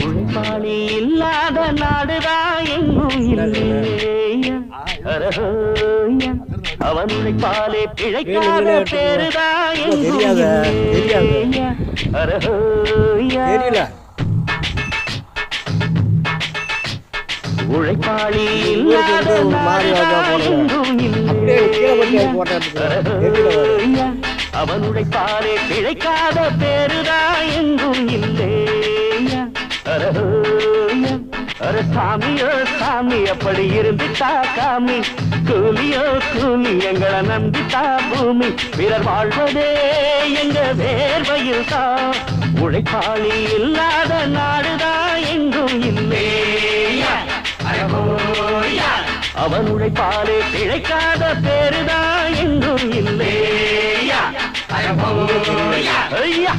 உழைப்பாளி இல்லாத நாடுதான் எங்கும் இல்லையா. அவன் உழைப்பாலே பிழைக்காத பேருதான் எங்கும் இல்லையா. உழைப்பாளி இல்லாத நாடுதான் எங்கும் இல்லையா. அவன் உழைப்பாலே பிழைக்காத பேருதான் எங்கும் இல்லையா. அர சாமியோ சாமி அப்படி இருந்துட்டா காமி, கூலியோ கூலி எங்களை நம்பித்தா பூமி. பிறர் வாழ்வதே எங்க வேர்வையில் தான். உழைப்பாளி இல்லாத நாடுதான் எங்கும் இல்லையா. அவன் உழைப்பாலே பிழைக்காத பேருதான் எங்கும் இல்லையா. ஐயா